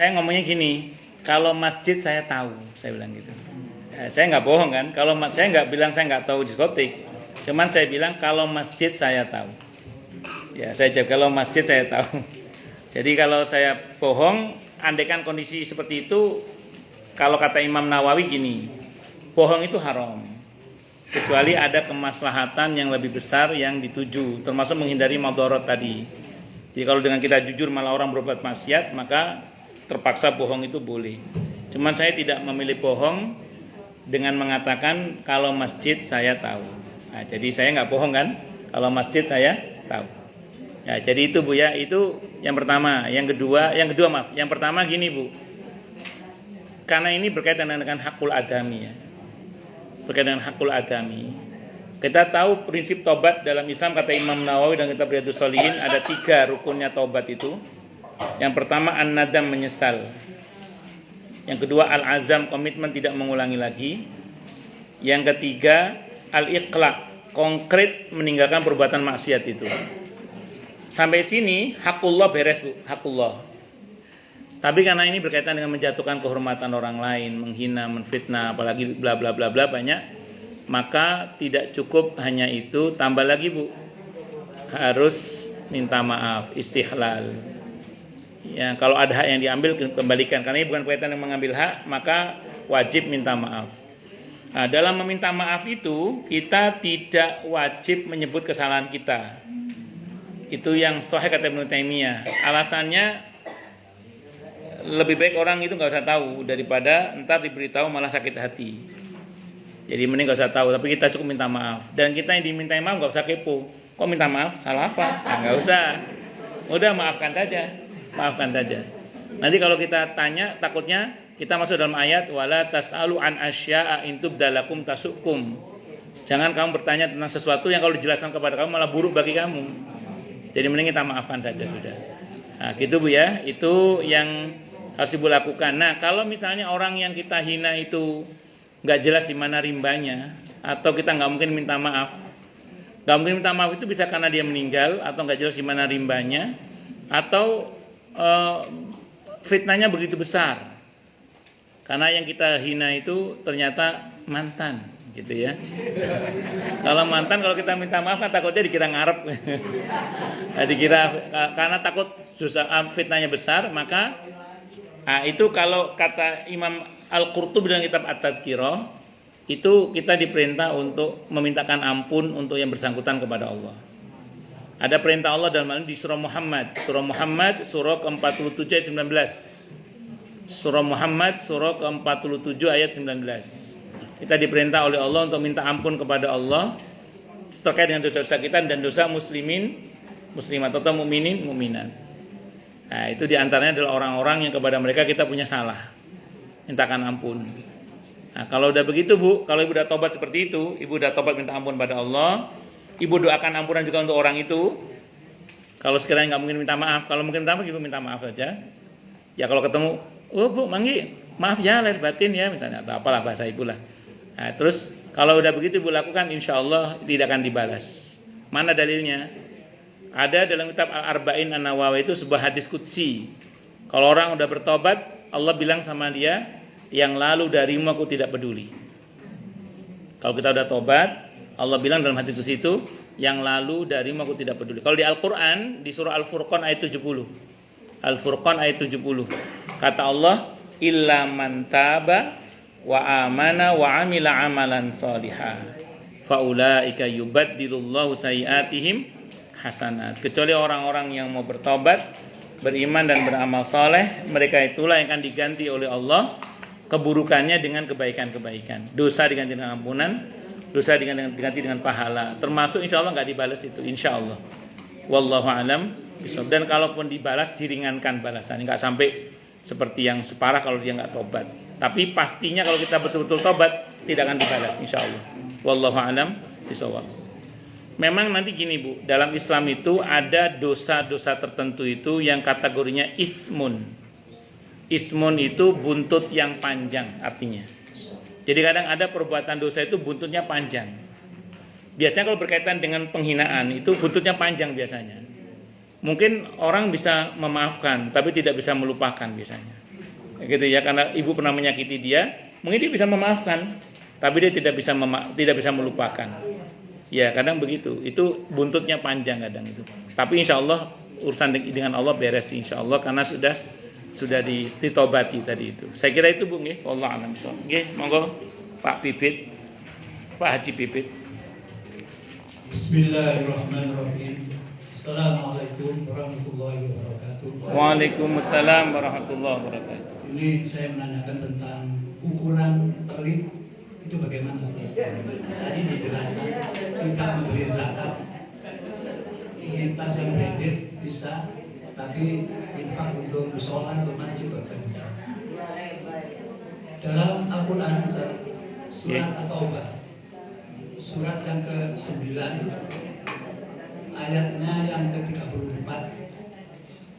Saya ngomongnya gini, kalau masjid saya tahu, saya bilang gitu. Saya nggak bohong kan, saya nggak bilang saya nggak tahu diskotik, cuman saya bilang kalau masjid saya tahu. Ya saya jawab kalau masjid saya tahu. Jadi kalau saya bohong, andaikan kondisi seperti itu, kalau kata Imam Nawawi gini, bohong itu haram, kecuali ada kemaslahatan yang lebih besar yang dituju, termasuk menghindari madharat tadi. Jadi kalau dengan kita jujur malah orang berbuat maksiat, maka terpaksa bohong itu boleh. Cuman saya tidak memilih bohong dengan mengatakan kalau masjid saya tahu. Nah, jadi saya nggak bohong kan, kalau masjid saya tahu. Ya, jadi itu Bu ya, itu yang pertama. Yang pertama gini Bu, karena ini berkaitan dengan hakul adami ya, berkaitan dengan hakul adami. Kita tahu prinsip tobat dalam Islam, kata Imam Nawawi dan kitab Riyadhus Shalihin, ada 3 rukunnya tobat itu. Yang pertama an-nadam, menyesal. Yang kedua al-azam, komitmen tidak mengulangi lagi. Yang ketiga al-iqla, konkret meninggalkan perbuatan maksiat itu. Sampai sini hakullah beres Bu, hakullah. Tapi karena ini berkaitan dengan menjatuhkan kehormatan orang lain, menghina, menfitnah, apalagi bla bla bla bla banyak, maka tidak cukup hanya itu, tambah lagi Bu, harus minta maaf, istihlal. Ya, kalau ada hak yang diambil kembalikan, karena ini bukan berkaitan dengan mengambil hak, maka wajib minta maaf. Nah, dalam meminta maaf itu kita tidak wajib menyebut kesalahan kita. Itu yang sahih kata Ibnu Taimiyah. Alasannya lebih baik orang itu nggak usah tahu daripada entar diberitahu malah sakit hati. Jadi mending nggak usah tahu, tapi kita cukup minta maaf. Dan kita yang dimintai maaf nggak usah kepo. Kok minta maaf? Salah apa? Nah, nggak usah. Udah maafkan saja. Maafkan saja. Nanti kalau kita tanya, takutnya kita masuk dalam ayat wala tas'alu an asya'a in tubdalakum tasukum. Jangan kamu bertanya tentang sesuatu yang kalau dijelaskan kepada kamu malah buruk bagi kamu. Jadi mending kita maafkan saja sudah. Nah, gitu Bu ya. Itu yang harus Ibu lakukan. Nah, kalau misalnya orang yang kita hina itu nggak jelas di mana rimbanya, atau kita nggak mungkin minta maaf. Nggak mungkin minta maaf itu bisa karena dia meninggal, atau nggak jelas di mana rimbanya, atau fitnahnya begitu besar. Karena yang kita hina itu ternyata mantan, gitu ya. Kalau mantan, kalau kita minta maaf kan takutnya dikira ngarep. Dikira karena takut fitnahnya besar, maka itu kalau kata Imam Al-Qurtubi dalam kitab At-Tadhkirah, itu kita diperintah untuk memintakan ampun untuk yang bersangkutan kepada Allah. Ada perintah Allah dalam hal ini di surah Muhammad. Surah Muhammad surah ke-47 ayat 19. Surah Muhammad surah ke-47 ayat 19. Kita diperintah oleh Allah untuk minta ampun kepada Allah terkait dengan dosa-dosa kita dan dosa muslimat atau mukminin, mukminat. Nah, itu diantaranya adalah orang-orang yang kepada mereka kita punya salah. Mintakan ampun. Nah, kalau udah begitu Bu, kalau Ibu udah tobat seperti itu, Ibu udah tobat minta ampun pada Allah, Ibu doakan ampunan juga untuk orang itu. Kalau sekiranya nggak mungkin minta maaf, kalau mungkin minta maaf, Ibu minta maaf saja. Ya kalau ketemu, oh Bu, Manggi, maaf ya lahir batin ya misalnya, atau apalah bahasa Ibu lah. Nah, terus kalau udah begitu Ibu lakukan, insya Allah tidak akan dibalas. Mana dalilnya? Ada dalam kitab Al-Arba'in An-Nawawi itu sebuah hadis qudsi. Kalau orang udah bertobat, Allah bilang sama dia, yang lalu darimu aku tidak peduli. Kalau kita udah tobat, Allah bilang dalam hadis itu, yang lalu darimu aku tidak peduli. Kalau di Al-Quran, di surah Al-Furqan ayat 70. Al-Furqan ayat 70. Kata Allah, illa man taba wa amana wa amila amalan salihah faulaika yubaddilullahu sayiatihim hasanat. Kecuali orang-orang yang mau bertobat, beriman dan beramal saleh, mereka itulah yang akan diganti oleh Allah keburukannya dengan kebaikan-kebaikan. Dosa diganti dengan ampunan, dosa diganti dengan pahala. Termasuk insya Allah nggak dibalas itu, insya Allah. Wallahu alam. Dan kalaupun dibalas, diringankan balasan, nggak sampai seperti yang separah kalau dia nggak tobat. Tapi pastinya kalau kita betul-betul tobat, tidak akan dibalas, insya Allah. Wallahu alam bisawab. Memang nanti gini Bu, dalam Islam itu ada dosa-dosa tertentu itu yang kategorinya ismun. Ismun itu buntut yang panjang artinya. Jadi kadang ada perbuatan dosa itu buntutnya panjang. Biasanya kalau berkaitan dengan penghinaan itu buntutnya panjang biasanya. Mungkin orang bisa memaafkan tapi tidak bisa melupakan biasanya. gitu ya, karena ibu pernah menyakiti dia, mungkin dia bisa memaafkan, tapi dia tidak bisa melupakan. Ya kadang begitu, itu buntutnya panjang kadang itu. Tapi insya Allah urusan dengan Allah beres insya Allah, karena sudah ditobati tadi itu. Saya kira itu Bu nggih, wallahu a'lam bishawab. Nggih, monggo Pak Pipit, Pak Haji Pipit. Bismillahirrahmanirrahim. Assalamualaikum warahmatullahi wabarakatuh. Waalaikumsalam warahmatullahi wabarakatuh. Ini saya menanyakan tentang ukuran telit itu bagaimana Ustaz? Tadi dijelaskan kita memberi zakat, ingin tas yang branded bisa, tapi infak untuk musola untuk masjid tidak bisa. Dalam Al-Quran surat At-Taubah, surat yang ke-9 ayatnya yang ke-34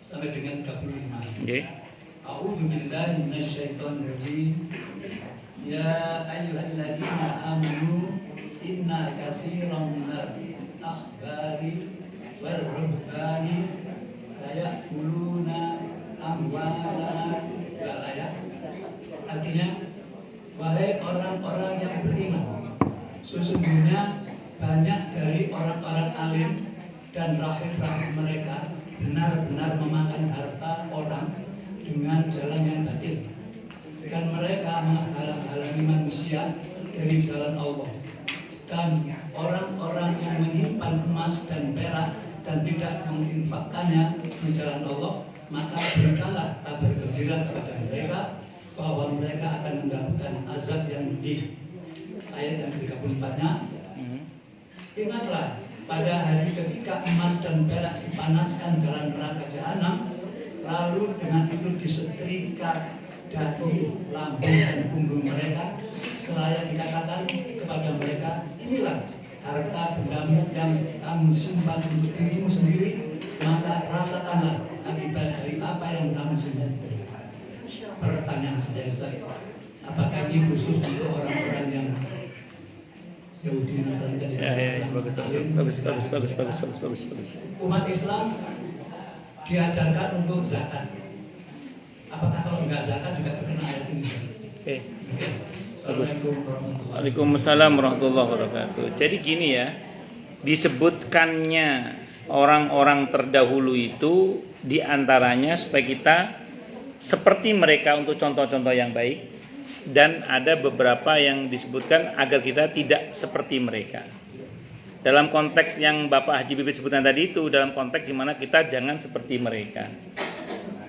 sampai dengan 35. A'udzu billahi minasyaitonir rajim. Ya ayyuhalladzina amanu inna katsiran minal ahbari wal ruhbani la ya'kuluna amwalana bilaya. Artinya, wahai orang-orang yang beriman, sesungguhnya banyak dari orang-orang alim dan rahib-rahib mereka benar-benar memakan harta orang dengan jalan yang batil, dan mereka menghalang-halangi manusia dari jalan Allah. Dan orang-orang yang menyimpan emas dan perak dan tidak menginfakkannya di jalan Allah, maka berikanlah kabar gembira kepada mereka bahwa mereka akan mendapatkan azab yang pedih. Ayat yang 34-nya, ingatlah pada hari ketika emas dan perak dipanaskan dalam neraka jahanam, lalu dengan itu disetrika dahi, lambung dan punggung mereka, seraya dikatakan kepada mereka, inilah harta bendamu yang kamu simpan untuk dirimu sendiri, maka rasakanlah akibat dari apa yang kamu simpan sendiri. Pertanyaan saya, apakah ini khusus untuk orang-orang yang Yahudi Nasrani tadi? Bagus. Umat Islam diajarkan untuk zakat. Apakah kalau enggak zakat juga terkena ayat ini? Bagus. Waalaikumsalam warahmatullahi wabarakatuh. Jadi gini ya, disebutkannya orang-orang terdahulu itu diantaranya supaya kita seperti mereka untuk contoh-contoh yang baik, dan ada beberapa yang disebutkan agar kita tidak seperti mereka. Dalam konteks yang Bapak Haji Bibit sebutkan tadi itu, dalam konteks di mana kita jangan seperti mereka.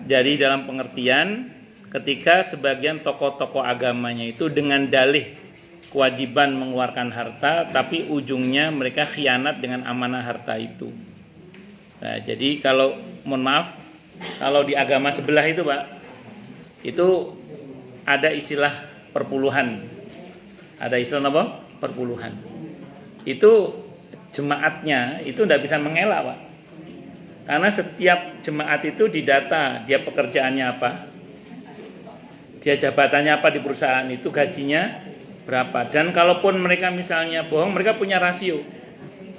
Jadi dalam pengertian ketika sebagian tokoh-tokoh agamanya itu dengan dalih kewajiban mengeluarkan harta, tapi ujungnya mereka khianat dengan amanah harta itu. Nah, jadi kalau mohon maaf, kalau di agama sebelah itu Pak, itu ada istilah perpuluhan. Ada istilah apa? Perpuluhan. Itu jemaatnya itu tidak bisa mengelak Pak. Karena setiap jemaat itu didata, dia pekerjaannya apa, dia jabatannya apa di perusahaan itu, gajinya berapa. Dan kalaupun mereka misalnya bohong, mereka punya rasio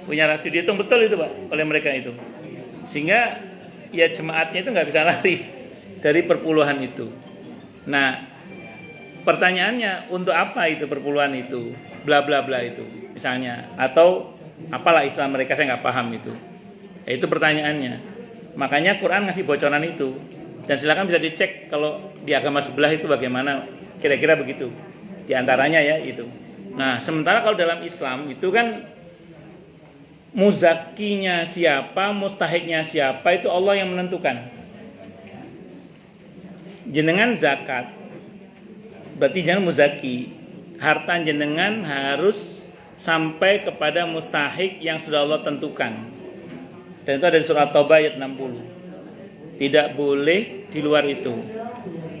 dihitung betul itu Pak oleh mereka itu, sehingga ya jemaatnya itu nggak bisa lari dari perpuluhan itu. Nah pertanyaannya, untuk apa itu perpuluhan itu, bla bla bla itu misalnya, atau apalah istilah mereka, saya nggak paham itu. Itu pertanyaannya. Makanya Quran ngasih bocoran itu, dan silakan bisa dicek kalau di agama sebelah itu bagaimana, kira-kira begitu. Di antaranya ya itu. Nah, sementara kalau dalam Islam itu kan muzakinya siapa, mustahiknya siapa itu Allah yang menentukan. Jenengan zakat, berarti jangan muzaki. Harta jenengan harus sampai kepada mustahik yang sudah Allah tentukan. Dan itu ada di surat Taubah ayat 60. Tidak boleh di luar itu.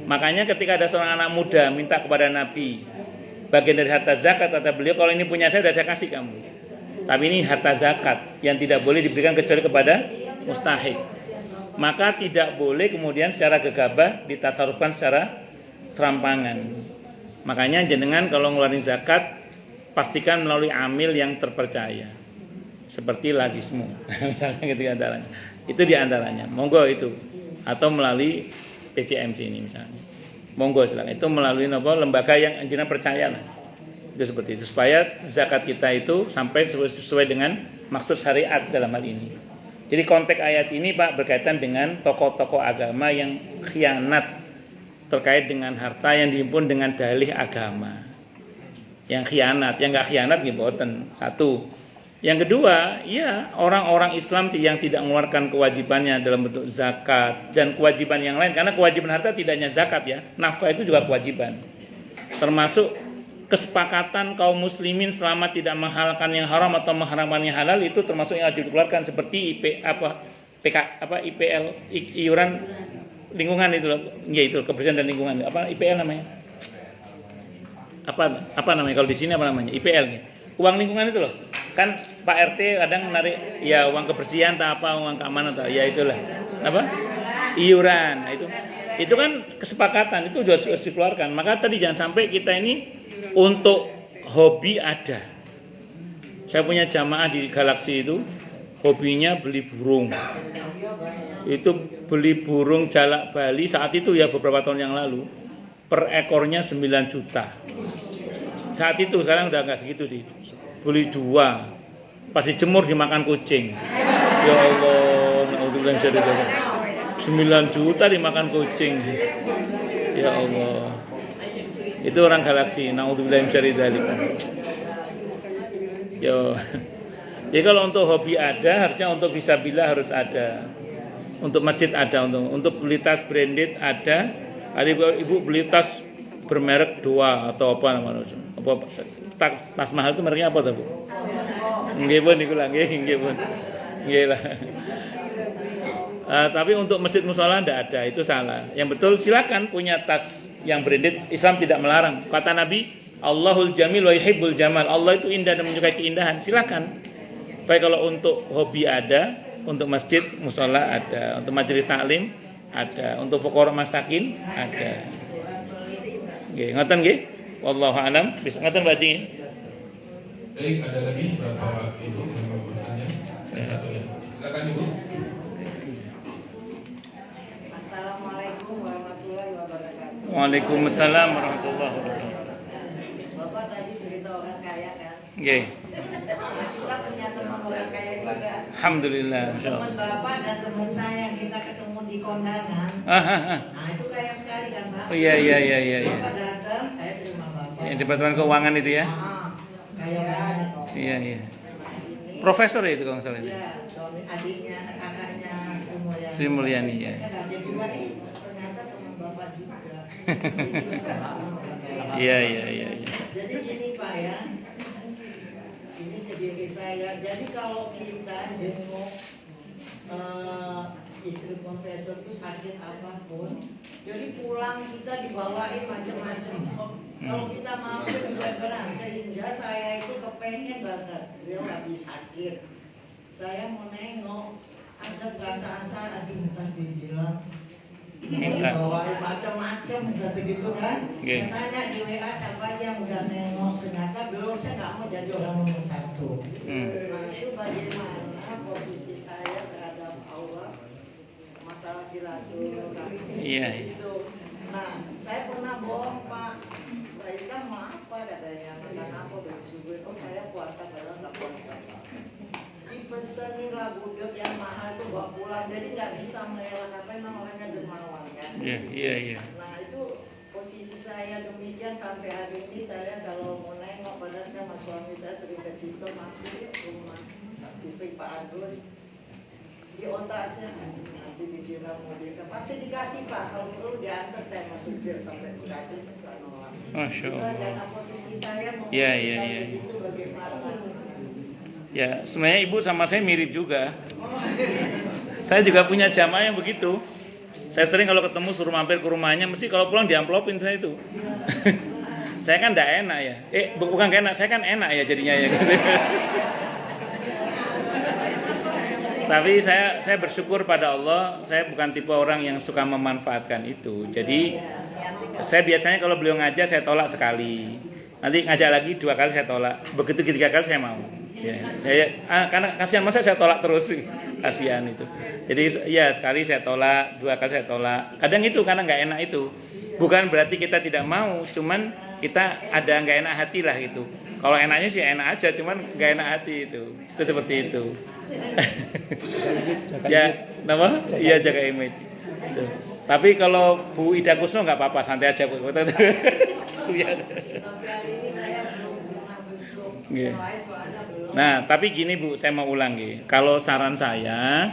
Makanya ketika ada seorang anak muda minta kepada Nabi bagian dari harta zakat, kata beliau, kalau ini punya saya sudah saya kasih kamu. Tapi ini harta zakat yang tidak boleh diberikan kecuali kepada mustahik. Maka tidak boleh kemudian secara gegabah ditasarufkan secara serampangan. Makanya jenengan kalau ngeluarin zakat pastikan melalui amil yang terpercaya, seperti lazismu misalnya gitu antaranya. Itu diantaranya, monggo itu, atau melalui PCMC ini misalnya. monggo silakan. Itu melalui lembaga yang anjina percaya lah. Itu seperti itu supaya zakat kita itu sampai sesuai dengan maksud syariat dalam hal ini. Jadi konteks ayat ini Pak berkaitan dengan tokoh-tokoh agama yang khianat terkait dengan harta yang dihimpun dengan dalih agama. Yang khianat, yang enggak khianat nggih mboten. Satu. Yang kedua, ya orang-orang Islam yang tidak mengeluarkan kewajibannya dalam bentuk zakat dan kewajiban yang lain, karena kewajiban harta tidak hanya zakat ya, nafkah itu juga kewajiban. Termasuk kesepakatan kaum muslimin selama tidak menghalalkan yang haram atau mengharamkan yang halal itu termasuk yang wajib dikeluarkan seperti IPL iuran lingkungan itu loh. Ya itu kebersihan dan lingkungan. Apa IPL namanya? Apa namanya kalau di sini apa namanya? IPL nih. Uang lingkungan itu loh. Kan Pak RT kadang menarik ya uang kebersihan tak apa, uang keamanan tak. Ya itulah. Apa? Iuran. Nah, itu kan kesepakatan itu juga harus dikeluarkan. Maka tadi jangan sampai kita ini untuk hobi ada. Saya punya jamaah di Galaksi itu hobinya beli burung. Itu beli burung jalak Bali saat itu ya beberapa tahun yang lalu. Per ekornya 9 juta. Saat itu sekarang udah enggak segitu sih. Beli 2. Pas dijemur dimakan kucing. Ya Allah, naudzubillah min syarri dzalik. 9 juta dimakan kucing. Ya Allah. Itu orang Galaksi, naudzubillah min syarri dzalik. Yo. Jadi kalau untuk hobi ada, harusnya untuk fisabilillah harus ada. Untuk masjid ada, untuk beli tas branded ada. Ada ibu beli tas bermerek 2 atau apa namanya? Apa tas mahal itu mereknya apa tuh, Bu? Nggih pun niku lah, nggih pun. Nggih lah. Tapi untuk masjid mushola enggak ada, itu salah. Yang betul silakan punya tas yang branded, Islam tidak melarang. Kata Nabi, Allahul Jamil wa yuhibbul jamal. Allah itu indah dan menyukai keindahan. Silakan. Baik kalau untuk hobi ada, untuk masjid mushola ada, untuk majelis taklim ada, untuk fuqara masakin ada. Nggih, ngoten nggih. Wallahu a'lam. Bisa ngoten Pak Haji. Baik, ada lagi Bapak Ibu yang mau bertanya? Satu ya. Silakan Ibu. Assalamualaikum warahmatullahi wabarakatuh. Waalaikumsalam warahmatullahi wabarakatuh. Bapak tadi cerita orang kaya kan? Nggih. Kita punya teman orang kaya juga. Alhamdulillah, masyaallah. Teman Bapak dan teman saya yang kita ketemu di kondangan. Nah itu kaya sekali kan Pak? Oh iya. Bapak datang, saya terima Bapak. Yang Departemen Keuangan itu ya? Kaya banget. Iya. Ini, Profesor ya itu kalau nggak salah itu. Iya, suami adiknya, kakaknya Sri Mulyani. Sri Mulyani ya. Saya kaget juga, ternyata teman Bapak juga. Iya. Jadi gini Pak ya, ini diri saya. Jadi kalau kita jenguk istri profesor itu sakit apapun, jadi pulang kita dibawain macam-macam. Kalau kita mampu juga benar, sehingga saya itu kepengen banget dia lagi sakit. Saya mau nengok, ada perasaan saya, aduh tadi bilang bawain macam-macam kata gitu kan. Saya tanya di WA siapa aja yang udah nengok, ternyata belum, saya nggak mau jadi orang nomor 1. Nah itu bagaimana posisi saya terhadap Allah, masalah silaturahmi. Iya. Itu. Nah saya pernah bohong Pak, mereka mau apa katanya, makan apa bersyukur, oh saya puasa padahal nggak puasa. Dipesenin lagu yang mahal itu bawa pulang, jadi nggak bisa melelak, apa memang orangnya dermawan kan. Iya. Nah itu posisi saya demikian sampai hari ini. Saya kalau mau nengok pada saya sama suami saya sering ke Cito, mampir rumah istri Pak Agus di otaknya nanti dikira mau dikasih, pasti dikasih Pak, kalau perlu diantar saya masuk supir sampai dikasih saya nolak. Masya Allah. Dan posisi saya mau Iya. itu bagaimana? Ya, sebenarnya ibu sama saya mirip juga. Saya juga punya jamaah yang begitu. Saya sering kalau ketemu suruh mampir ke rumahnya, mesti kalau pulang diamplopin saya itu. Saya kan enggak enak ya. Bukan gak enak, saya kan enak ya jadinya ya. Tapi saya bersyukur pada Allah, saya bukan tipe orang yang suka memanfaatkan itu. Jadi saya biasanya kalau beliau ngajak saya tolak sekali. Nanti ngajak lagi 2 kali saya tolak. Begitu 3 kali saya mau. Ya, karena kasihan masa saya tolak terus, kasihan itu. Jadi ya sekali saya tolak, 2 kali saya tolak. Kadang itu karena nggak enak itu. Bukan berarti kita tidak mau, cuman kita ada nggak enak hati lah gitu. Kalau enaknya sih enak aja, cuman nggak enak hati itu seperti itu. Ya, nama? Iya, jaga image. Gitu. Tapi kalau Bu Ida Kusno nggak apa-apa, santai aja Bu. Tapi hari ini saya belum habis tuh. Iya. Yang lain soalnya belum. Nah, tapi gini Bu, saya mau ulang gitu. Kalau saran saya,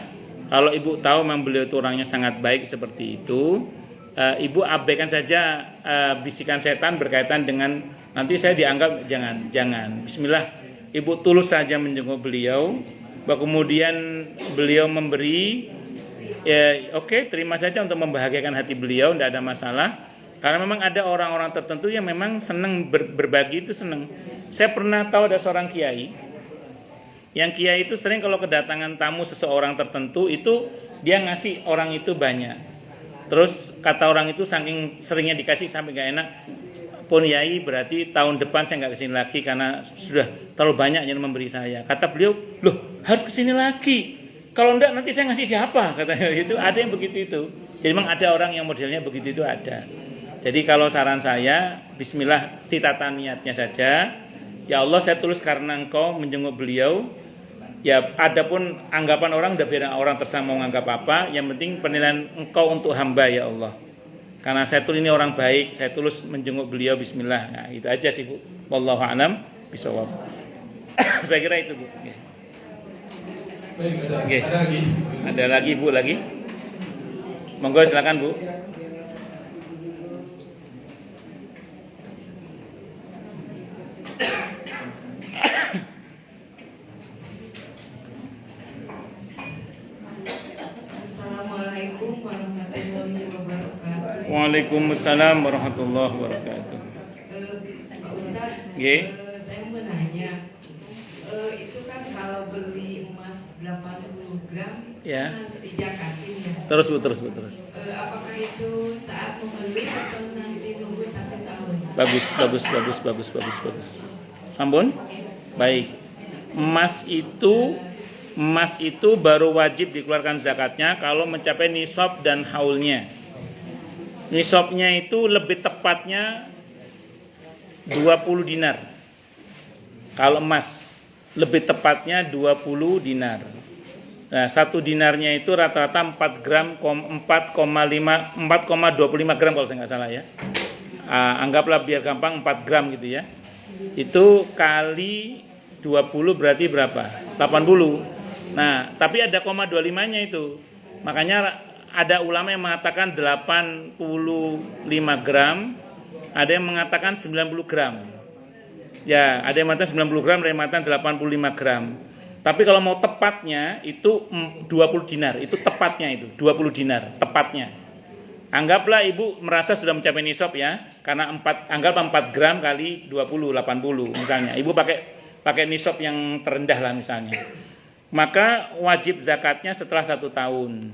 kalau Ibu tahu memang beliau itu orangnya sangat baik seperti itu, Ibu abaikan saja bisikan setan berkaitan dengan nanti saya dianggap jangan. Bismillah, Ibu tulus saja menjenguk beliau, kemudian beliau memberi, ya oke, terima saja untuk membahagiakan hati beliau, tidak ada masalah. Karena memang ada orang-orang tertentu yang memang senang berbagi itu senang. Saya pernah tahu ada seorang kiai, yang kiai itu sering kalau kedatangan tamu seseorang tertentu itu dia ngasih orang itu banyak. Terus kata orang itu saking seringnya dikasih sampai gak enak, pun yai berarti tahun depan saya nggak kesini lagi karena sudah terlalu banyak yang memberi saya. Kata beliau, loh harus kesini lagi. Kalau enggak nanti saya ngasih siapa? Katanya itu. Ada yang begitu itu. Jadi memang ada orang yang modelnya begitu itu ada. Jadi kalau saran saya, Bismillah titata niatnya saja. Ya Allah, saya tulus karena Engkau menjenguk beliau. Ya, adapun anggapan orang udah biar orang terserah mau nganggap apa, yang penting penilaian Engkau untuk hamba ya Allah. Karena saya tuh ini orang baik, saya tulus menjenguk beliau, bismillah. Nah, itu aja sih Bu. Wallahu a'lam bishawab. Saya kira itu Bu. Baik, Oke. ada lagi. Ada lagi Bu lagi? Monggo silakan Bu. Assalamualaikum warahmatullahi wabarakatuh. Waalaikumsalam warahmatullahi wabarakatuh. Pak Ustadz, Nggih. saya mau nanya, itu kan kalau beli emas 80 gram Ya. kan harus dijakatin ya. Terus Bu, terus. Apakah itu saat membeli atau nanti nunggu 1 tahun? Bagus. Sampun? Baik. Emas itu baru wajib dikeluarkan zakatnya kalau mencapai nisab dan haulnya. Nisabnya itu lebih tepatnya 20 dinar. Kalau emas lebih tepatnya 20 dinar. Nah, 1 dinarnya itu rata-rata 4,25 gram kalau saya nggak salah ya. Anggaplah biar gampang 4 gram gitu ya. Itu kali 20 berarti berapa? 80. Nah, tapi ada 0,25-nya itu. Makanya ada ulama yang mengatakan 85 gram, ada yang mengatakan 90 gram. Ya, ada yang mengatakan 90 gram, ada yang mengatakan 85 gram. Tapi kalau mau tepatnya itu 20 dinar, itu tepatnya itu, 20 dinar, tepatnya. Anggaplah Ibu merasa sudah mencapai nisab ya, karena anggap 4 gram kali 20, 80 misalnya. Ibu pakai nisab yang terendah lah misalnya. Maka wajib zakatnya setelah 1 tahun.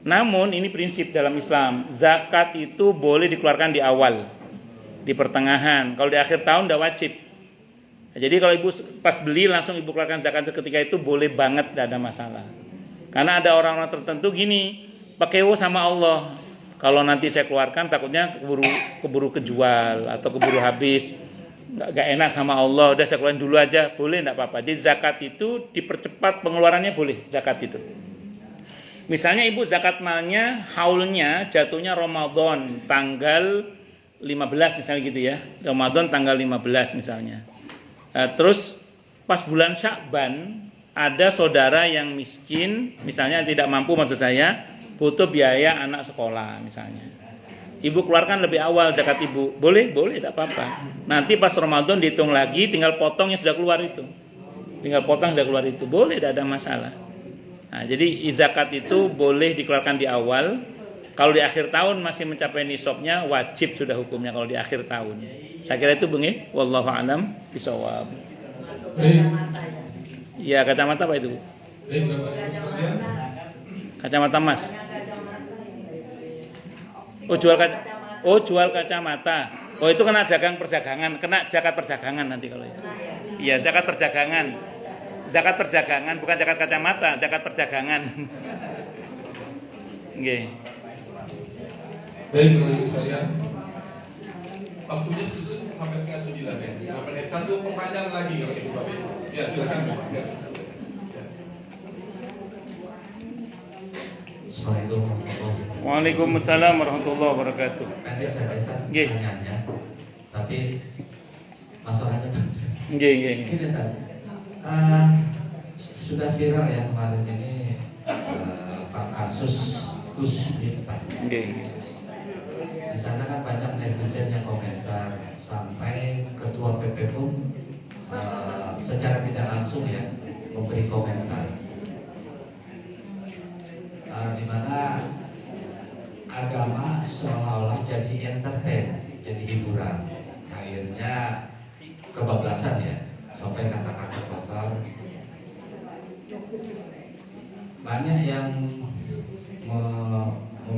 Namun ini prinsip dalam Islam, zakat itu boleh dikeluarkan di awal, di pertengahan. Kalau di akhir tahun udah wajib. Jadi kalau Ibu pas beli langsung Ibu keluarkan zakat ketika itu boleh banget, tidak ada masalah. Karena ada orang-orang tertentu gini, pakewo sama Allah. Kalau nanti saya keluarkan takutnya keburu kejual atau keburu habis. Gak enak sama Allah, udah saya keluarin dulu aja, boleh enggak apa-apa. Jadi zakat itu dipercepat pengeluarannya boleh, zakat itu. Misalnya Ibu zakat malnya, haulnya jatuhnya Ramadan tanggal 15 misalnya gitu ya. Ramadan tanggal 15 misalnya. Terus pas bulan Sya'ban ada saudara yang miskin, misalnya tidak mampu maksud saya, butuh biaya anak sekolah misalnya. Ibu keluarkan lebih awal zakat Ibu. Boleh, tidak apa-apa. Nanti pas Ramadan dihitung lagi, tinggal potong yang sudah keluar itu. Boleh, tidak ada masalah. Nah, jadi zakat itu boleh dikeluarkan di awal. Kalau di akhir tahun masih mencapai nisabnya, wajib sudah hukumnya kalau di akhir tahun. Saya kira itu Bung, wallahu a'lam bishawab. Ya, kacamata apa itu? Baik, Bapak Ibu sekalian. Kacamata Mas. Jual kacamata. Oh, itu kena zakat perdagangan nanti kalau itu. Iya, zakat perdagangan. Bukan zakat kacamata, zakat perdagangan. Nggih. Baik, Bapak Ibu sekalian. Waktunya itu sampai setengah 9 ya. Nah, menit satu perpanjang lagi kalau itu Bapak. Ya silakan. Ya. Assalamualaikum. Waalaikumsalam warahmatullahi wabarakatuh. Pendek saja Nggih. pertanyaannya, tapi masalahnya Nggih, nggih. ini tadi sudah viral ya kemarin ini kasus Gus Miftah. Nggih. Di sana kan banyak netizen yang komentar sampai ketua PP pun secara tidak langsung ya memberi komentar. Di mana agama seolah-olah jadi entertain, jadi hiburan. Akhirnya kebablasan ya, sampai kata-kata kotor. Banyak yang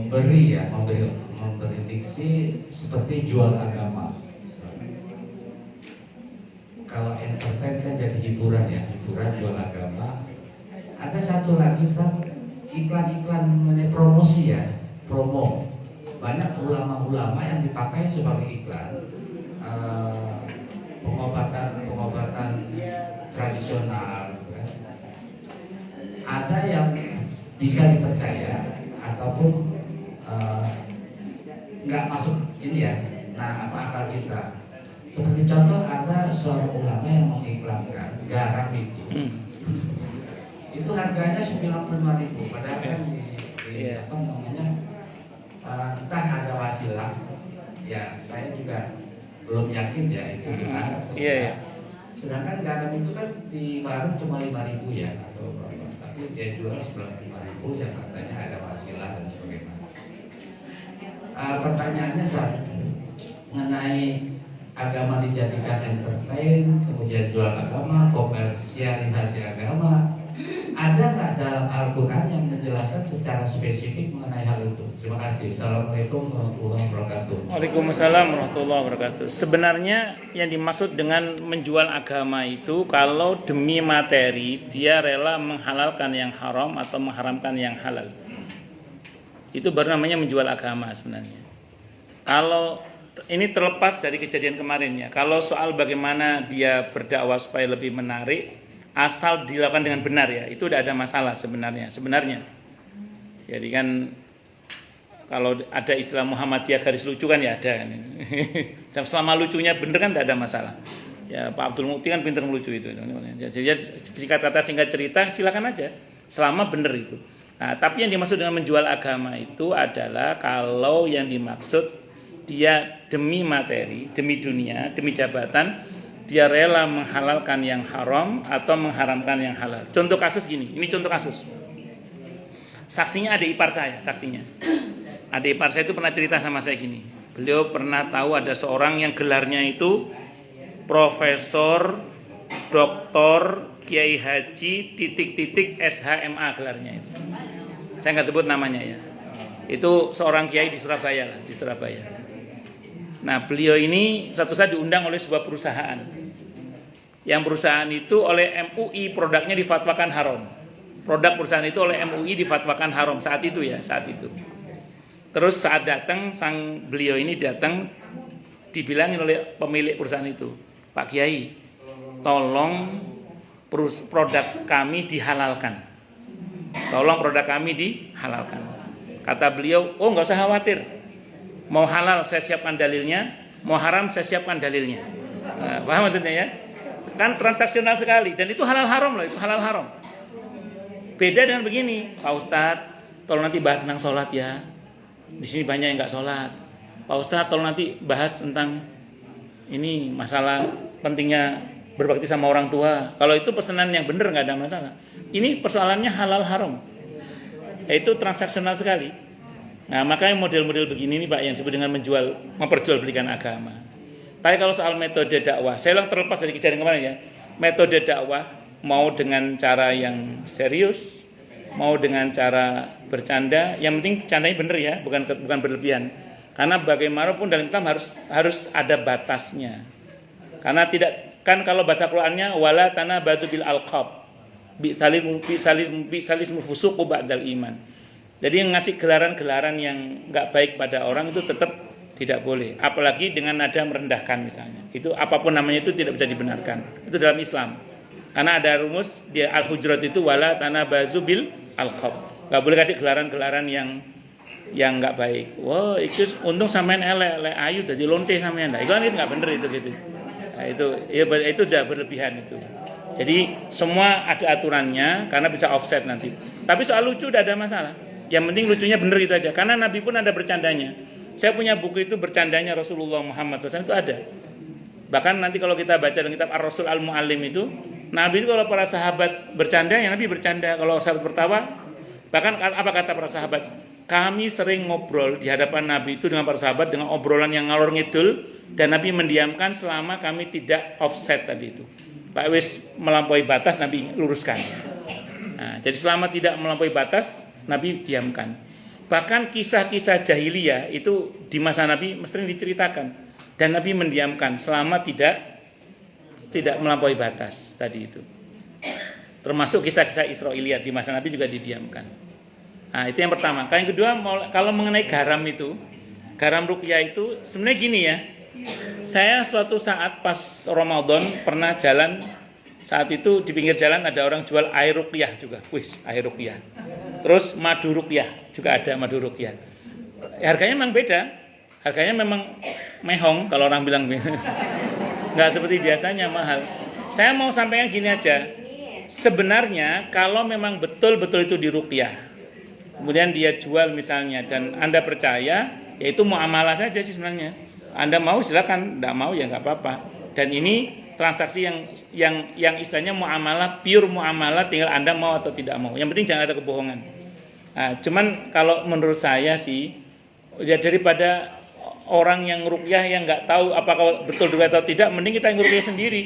memberi diksi seperti jual agama. Kalau entertain kan jadi hiburan ya, hiburan jual agama. Ada satu lagi iklan-iklan mengenai promosi ya, promo. Banyak ulama-ulama yang dipakai sebagai iklan pengobatan tradisional. Kan. Ada yang bisa dipercaya ataupun nggak masuk ini ya. Nah, apa akal kita? Seperti contoh ada seorang ulama yang mengiklankan garam itu harganya 95.000, padahal kan apa namanya entah ada wasilah ya, saya juga belum yakin ya itu benar. Sedangkan garam itu kan di warung cuma 5.000 ya atau berapa, tapi dia jual 95.000 yang katanya ada wasilah dan sebagainya. Pertanyaannya mengenai agama dijadikan entertain, kemudian jual agama, komersialisasi agama. Ada nggak dalam Al-Quran yang menjelaskan secara spesifik mengenai hal itu? Terima kasih. Assalamualaikum warahmatullahi wabarakatuh. Waalaikumsalam warahmatullahi wabarakatuh. Sebenarnya yang dimaksud dengan menjual agama itu kalau demi materi dia rela menghalalkan yang haram atau mengharamkan yang halal. Itu baru namanya menjual agama sebenarnya. Kalau ini terlepas dari kejadian kemarin ya. Kalau soal bagaimana dia berdakwah supaya lebih menarik, asal dilakukan dengan benar ya, itu tidak ada masalah sebenarnya. Jadi kan kalau ada istilah Muhammadiyah garis lucu kan ya ada kan. Dan selama lucunya bener kan tidak ada masalah. Ya Pak Abdul Mukti kan pinter melucu itu. Jadi singkat kata singkat cerita silakan aja, selama bener itu. Nah, tapi yang dimaksud dengan menjual agama itu adalah kalau yang dimaksud dia demi materi, demi dunia, demi jabatan, dia rela menghalalkan yang haram atau mengharamkan yang halal. Contoh kasus gini, ini contoh kasus. Saksinya adik ipar saya, saksinya. Adik ipar saya itu pernah cerita sama saya gini. Beliau pernah tahu ada seorang yang gelarnya itu Profesor, Doktor, Kiai Haji, titik-titik SHMA gelarnya itu. Saya nggak sebut namanya ya. Itu seorang kiai di Surabaya lah, di Surabaya. Nah, beliau ini satu saat diundang oleh sebuah perusahaan. Yang perusahaan itu oleh MUI produknya difatwakan haram. Produk perusahaan itu oleh MUI difatwakan haram saat itu ya, saat itu. Terus saat datang beliau ini datang dibilangin oleh pemilik perusahaan itu, Pak Kiai, tolong produk kami dihalalkan. Tolong produk kami dihalalkan. Kata beliau, oh nggak usah khawatir. Mau halal saya siapkan dalilnya, mau haram saya siapkan dalilnya. Nah, paham maksudnya ya? Kan transaksional sekali dan itu halal haram loh, itu halal haram. Beda dengan begini, Pak Ustadz, tolong nanti bahas tentang sholat ya. Di sini banyak yang nggak sholat. Pak Ustadz, tolong nanti bahas tentang ini masalah pentingnya berbakti sama orang tua. Kalau itu pesanan yang benar nggak ada masalah. Ini persoalannya halal haram. Itu transaksional sekali. Nah, makanya model-model begini nih Pak yang disebut dengan memperjualbelikan agama. Tapi kalau soal metode dakwah, saya ulang terlepas dari kejadian kemarin ya. Metode dakwah mau dengan cara yang serius, mau dengan cara bercanda, yang penting candanya benar ya, bukan berlebihan. Karena bagaimanapun dalam Islam harus ada batasnya. Karena tidak kan kalau bahasa Qur'annya wala tanabazu bil alqab. Bi salis fusuqu ba'dal iman. Jadi ngasih gelaran-gelaran yang enggak baik pada orang itu tetap Tidak boleh. Apalagi dengan nada merendahkan misalnya. Itu apapun namanya itu tidak bisa dibenarkan. Itu dalam Islam. Karena ada rumus di Al-Hujurat itu wala tanabazu bil alqab. Enggak boleh kasih gelaran-gelaran yang enggak baik. Wah, itu untung sampean elek ayu dadi lonte sampean. Itu kan enggak bener itu gitu. Nah, itu sudah berlebihan itu. Jadi semua ada aturannya karena bisa offset nanti. Tapi soal lucu tidak ada masalah. Yang penting lucunya bener itu aja. Karena Nabi pun ada bercandanya. Saya punya buku itu bercandanya Rasulullah Muhammad SAW itu ada. Bahkan nanti kalau kita baca dalam kitab Ar-Rasul Al-Mu'allim itu, Nabi itu kalau para sahabat bercanda, ya Nabi bercanda. Kalau sahabat tertawa, bahkan apa kata para sahabat? Kami sering ngobrol di hadapan Nabi itu dengan para sahabat dengan obrolan yang ngalor ngidul, dan Nabi mendiamkan selama kami tidak offset tadi itu. Pak wis melampaui batas, Nabi luruskan. Nah, jadi selama tidak melampaui batas, Nabi diamkan. Bahkan kisah-kisah jahiliyah itu di masa Nabi mesti diceritakan, dan Nabi mendiamkan selama tidak melampaui batas tadi itu. Termasuk kisah-kisah Israiliyat di masa Nabi juga didiamkan. Nah, itu yang pertama. Yang kedua, kalau mengenai garam itu, garam ruqyah itu sebenarnya gini ya. Saya suatu saat pas Ramadan pernah jalan, saat itu di pinggir jalan ada orang jual air ruqyah juga. Wih, air ruqyah. Terus madu ruqyah juga ada, madu ruqyah. Harganya memang beda. Harganya memang mehong kalau orang bilang. Nggak seperti biasanya mahal. Saya mau sampaikan gini aja. Sebenarnya kalau memang betul-betul itu diruqyah, kemudian dia jual misalnya dan Anda percaya, ya itu muamalah saja sih sebenarnya. Anda mau silakan, enggak mau ya enggak apa-apa. Dan ini transaksi yang istilahnya muamalah, pure muamalah, tinggal Anda mau atau tidak mau. Yang penting jangan ada kebohongan. Nah, cuman kalau menurut saya sih, ya daripada orang yang ruqyah yang enggak tahu apakah betul ruqyah atau tidak, mending kita yang ruqyah sendiri.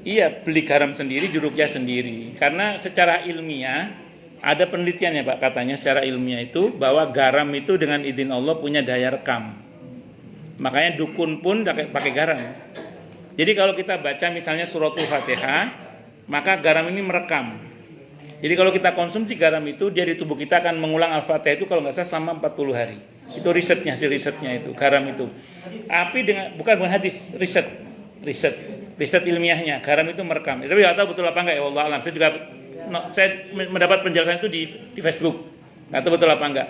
Iya, beli garam sendiri, diruqyah sendiri. Karena secara ilmiah ada penelitiannya Pak, katanya secara ilmiah itu bahwa garam itu dengan izin Allah punya daya rekam. Makanya dukun pun pakai garam. Jadi kalau kita baca misalnya suratul Fatihah, maka garam ini merekam. Jadi kalau kita konsumsi garam itu, dia di tubuh kita akan mengulang Al-Fatihah itu kalau nggak salah selama 40 hari. Itu risetnya itu, garam itu. Tapi bukan hadis, riset ilmiahnya, garam itu merekam. Tapi nggak tahu betul apa enggak ya, wallahu alam. Saya mendapat penjelasan itu di Facebook. Nggak tahu betul apa enggak.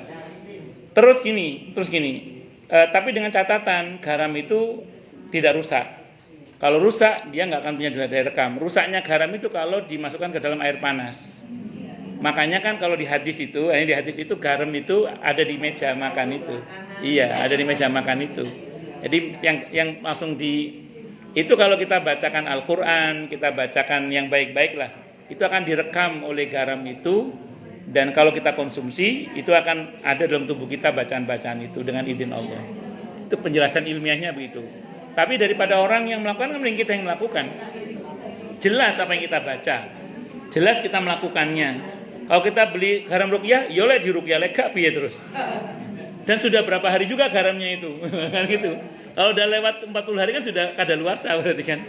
Terus gini. Tapi dengan catatan garam itu tidak rusak. Kalau rusak dia nggak akan punya daya rekam. Rusaknya garam itu kalau dimasukkan ke dalam air panas. Makanya kan kalau di hadis itu garam itu ada di meja makan itu. Iya, ada di meja makan itu. Jadi yang langsung itu kalau kita bacakan Al-Quran, kita bacakan yang baik-baik lah, itu akan direkam oleh garam itu. Dan kalau kita konsumsi, itu akan ada dalam tubuh kita bacaan-bacaan itu dengan izin Allah. Itu penjelasan ilmiahnya begitu. Tapi daripada orang yang melakukan, kan mending kita yang melakukan. Jelas apa yang kita baca. Jelas kita melakukannya. Kalau kita beli garam ruqyah, yoleh di ruqyah lega piye terus. Dan sudah berapa hari juga garamnya itu. Kan gitu. Kalau udah lewat 40 hari kan sudah kadaluarsa berarti kan.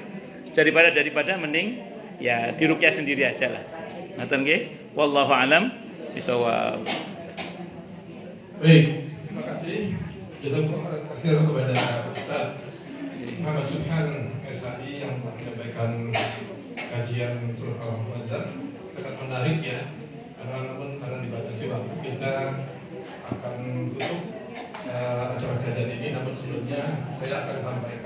Daripada mending ya di ruqyah sendiri aja lah. Ngaten nggih? Wallahu alam bisawab. Baik, terima kasih. Terima kasih kepada Ustaz Muhammad Subhan SAI yang telah menyampaikan kajian Surah Al-Mu'azzah. Sangat menarik ya. Karena dibatasi waktu, kita akan tutup acara kajian ini. Namun sebelumnya saya akan sampaikan